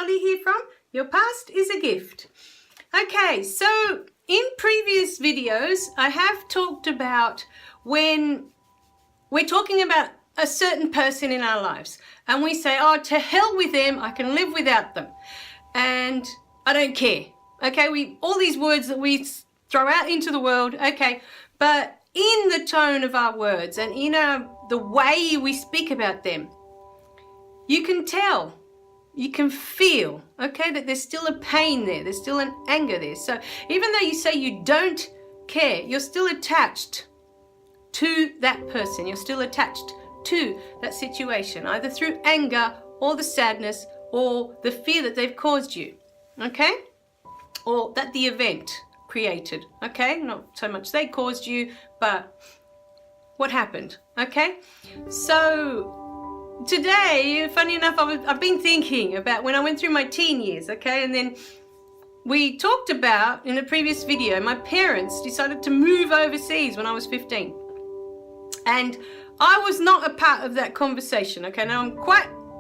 Holly here from Your Past is a Gift. Okay, so in previous videos, I have talked about when we're talking about a certain person in our lives and we say, oh, to hell with them, I can live without them. And I don't care. Okay, all these words that we throw out into the world, okay, but in the tone of our words and in the way we speak about them, you can tell, you can feel, okay, that there's still a pain there, there's still an anger there. So even though you say you don't care, you're still attached to that person, you're still attached to that situation, either through anger or the sadness or the fear that they've caused you, okay, or that the event created, okay, not so much they caused you, but what happened, okay. So today, funny enough, I've been thinking about when I went through my teen years, okay, and then we talked about, in a previous video, my parents decided to move overseas when I was 15. And I was not a part of that conversation, okay. Now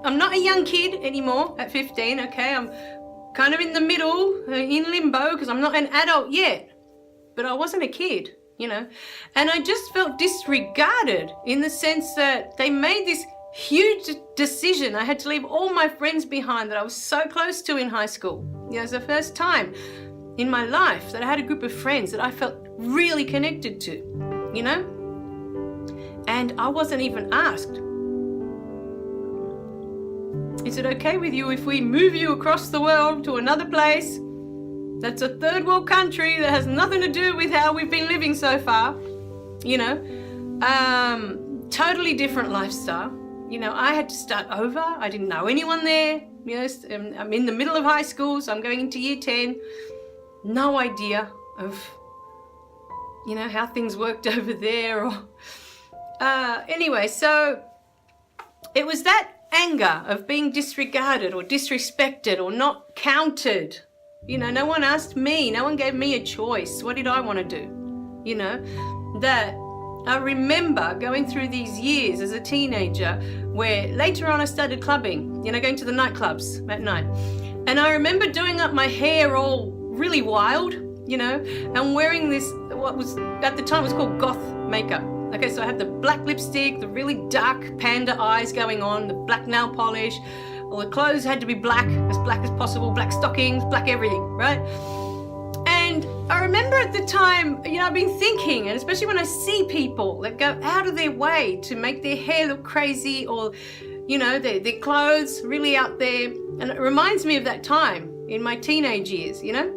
I'm not a young kid anymore at 15, okay. I'm kind of in the middle, in limbo, because I'm not an adult yet, but I wasn't a kid, you know. And I just felt disregarded in the sense that they made this huge decision. I had to leave all my friends behind that I was so close to in high school. You know, it was the first time in my life that I had a group of friends that I felt really connected to, you know, and I wasn't even asked. Is it okay with you if we move you across the world to another place that's a third world country that has nothing to do with how we've been living so far, you know, totally different lifestyle. You know, I had to start over. I didn't know anyone there. You know, I'm in the middle of high school, so I'm going into year 10. No idea of, you know, how things worked over there. Or anyway, so it was that anger of being disregarded or disrespected or not counted. You know, no one asked me. No one gave me a choice. What did I want to do? You know, that I remember going through these years as a teenager where later on I started clubbing, you know, going to the nightclubs at night. And I remember doing up my hair all really wild, you know, and wearing this, what was at the time was called goth makeup. Okay, so I had the black lipstick, the really dark panda eyes going on, the black nail polish, all the clothes had to be black as possible, black stockings, black everything, right? And I remember at the time, you know, I've been thinking, and especially when I see people that go out of their way to make their hair look crazy or, you know, their clothes really out there. And it reminds me of that time in my teenage years, you know.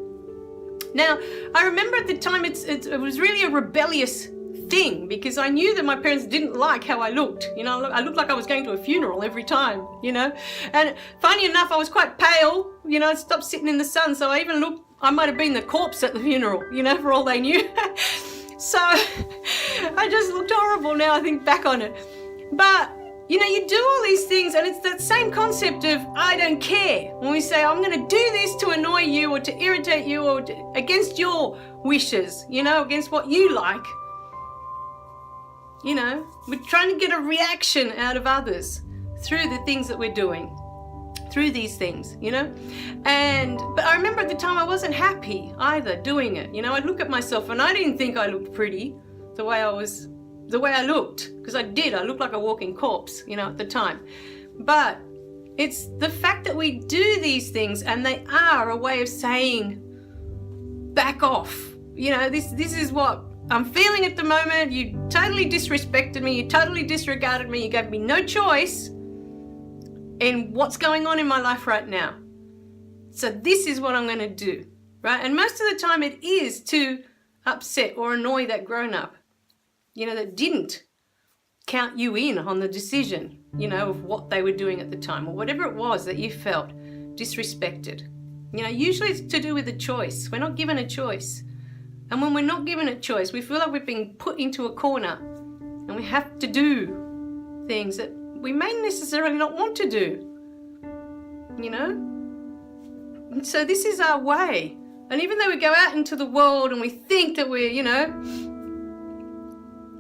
Now, I remember at the time it was really a rebellious thing because I knew that my parents didn't like how I looked. You know, I looked like I was going to a funeral every time, you know. And funny enough, I was quite pale, you know, I stopped sitting in the sun, so I might have been the corpse at the funeral, you know, for all they knew. So I just looked horrible now I think back on it. But, you know, you do all these things and it's that same concept of I don't care. When we say I'm going to do this to annoy you or to irritate you or against your wishes, you know, against what you like. You know, we're trying to get a reaction out of others through the things that we're doing. Through these things, you know. But I remember at the time I wasn't happy either doing it. You know, I'd look at myself and I didn't think I looked pretty the way I looked, because I looked like a walking corpse, you know, at the time. But it's the fact that we do these things and they are a way of saying back off. You know, this is what I'm feeling at the moment. You totally disrespected me, you totally disregarded me, you gave me no choice in what's going on in my life right now. So this is what I'm going to do, right? And most of the time it is to upset or annoy that grown-up, you know, that didn't count you in on the decision, you know, of what they were doing at the time or whatever it was that you felt disrespected. You know, usually it's to do with a choice. We're not given a choice. And when we're not given a choice, we feel like we're being put into a corner and we have to do things that we may necessarily not want to do, you know? And so this is our way. And even though we go out into the world and we think that we're, you know,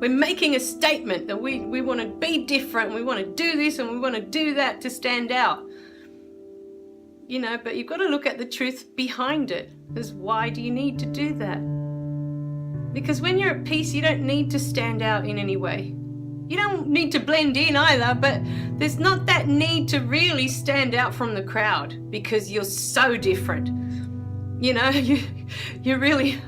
we're making a statement that we want to be different, we want to do this and we want to do that to stand out. But you've got to look at the truth behind it. Is why do you need to do that? Because when you're at peace, you don't need to stand out in any way. You don't need to blend in either, but there's not that need to really stand out from the crowd because you're so different. You really,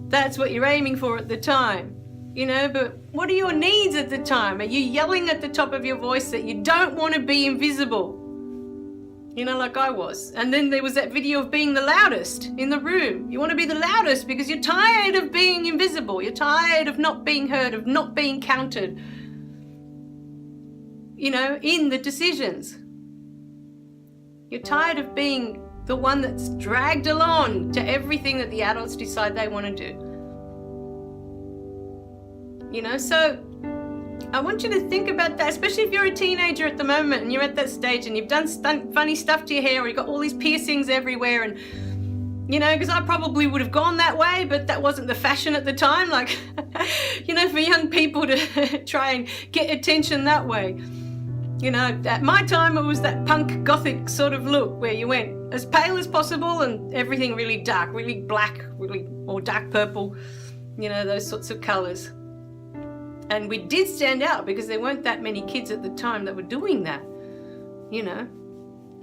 that's what you're aiming for at the time. But what are your needs at the time? Are you yelling at the top of your voice that you don't want to be invisible? Like I was. And then there was that video of being the loudest in the room. You want to be the loudest because you're tired of being invisible. You're tired of not being heard, of not being counted, in the decisions. You're tired of being the one that's dragged along to everything that the adults decide they want to do. So I want you to think about that, especially if you're a teenager at the moment and you're at that stage and you've done funny stuff to your hair or you've got all these piercings everywhere and, because I probably would have gone that way, but that wasn't the fashion at the time, like, for young people to try and get attention that way. At my time, it was that punk gothic sort of look where you went as pale as possible and everything really dark, really black, or dark purple, those sorts of colours. And we did stand out because there weren't that many kids at the time that were doing that,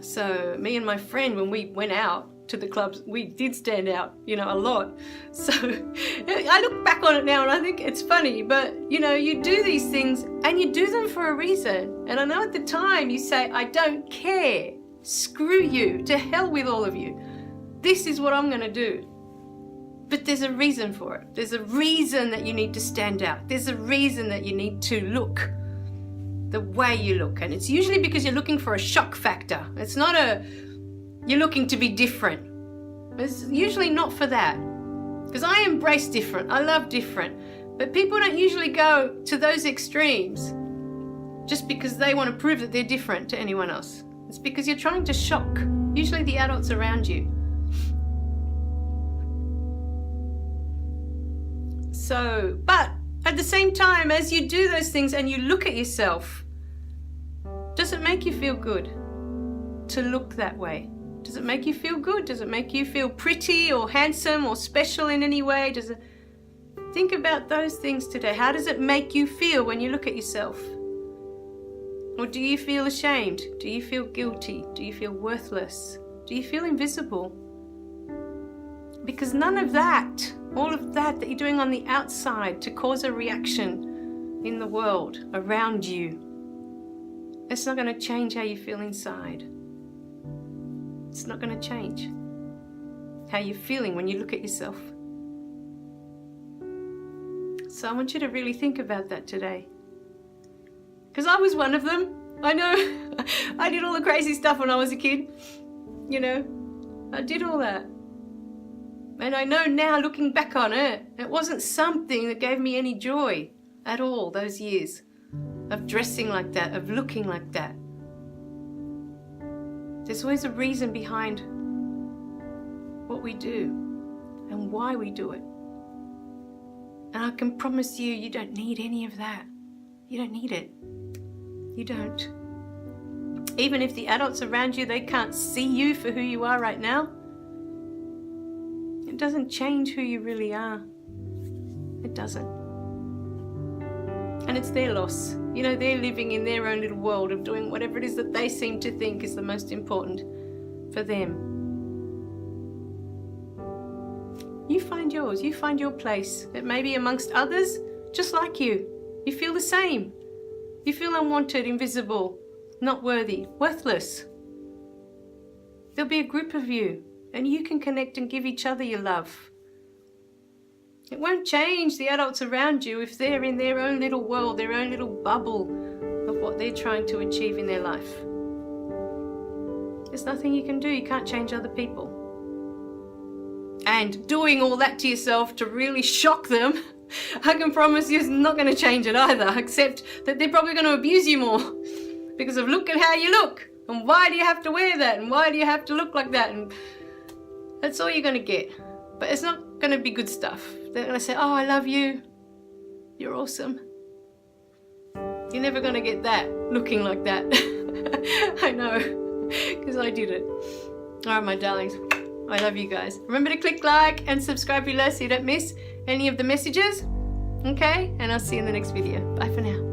So me and my friend, when we went out to the clubs, we did stand out, a lot. So I look back on it now and I think it's funny, but, you do these things and you do them for a reason. And I know at the time you say, I don't care. Screw you. To hell with all of you. This is what I'm going to do. But there's a reason for it. There's a reason that you need to stand out. There's a reason that you need to look the way you look. And it's usually because you're looking for a shock factor. It's not you're looking to be different. It's usually not for that. Because I embrace different. I love different. But people don't usually go to those extremes just because they want to prove that they're different to anyone else. It's because you're trying to shock, usually the adults around you. So, but at the same time, as you do those things and you look at yourself, does it make you feel good to look that way? Does it make you feel good? Does it make you feel pretty or handsome or special in any way? Think about those things today. How does it make you feel when you look at yourself? Or do you feel ashamed? Do you feel guilty? Do you feel worthless? Do you feel invisible? Because none of that, all of that you're doing on the outside to cause a reaction in the world around you, it's not going to change how you feel inside. It's not going to change how you're feeling when you look at yourself. So I want you to really think about that today. Because I was one of them. I know. I did all the crazy stuff when I was a kid. I did all that. And I know now, looking back on it, it wasn't something that gave me any joy at all, those years of dressing like that, of looking like that. There's always a reason behind what we do and why we do it. And I can promise you, you don't need any of that. You don't need it. You don't. Even if the adults around you, they can't see you for who you are right now, it doesn't change who you really are. It doesn't. And it's their loss. They're living in their own little world of doing whatever it is that they seem to think is the most important for them. You find yours. You find your place. It may be amongst others just like you. You feel the same. You feel unwanted, invisible, not worthy, worthless. There'll be a group of you, and you can connect and give each other your love. It won't change the adults around you if they're in their own little world, their own little bubble of what they're trying to achieve in their life. There's nothing you can do. You can't change other people. And doing all that to yourself to really shock them, I can promise you it's not going to change it either, except that they're probably going to abuse you more because of look at how you look, and why do you have to wear that, and why do you have to look like that, and that's all you're going to get. But it's not going to be good stuff. They're going to say, oh, I love you, you're awesome. You're never going to get that looking like that. I know. because I did it. All right, my darlings. I love you guys. Remember to click like and subscribe below so you don't miss any of the messages. Okay? And I'll see you in the next video. Bye for now.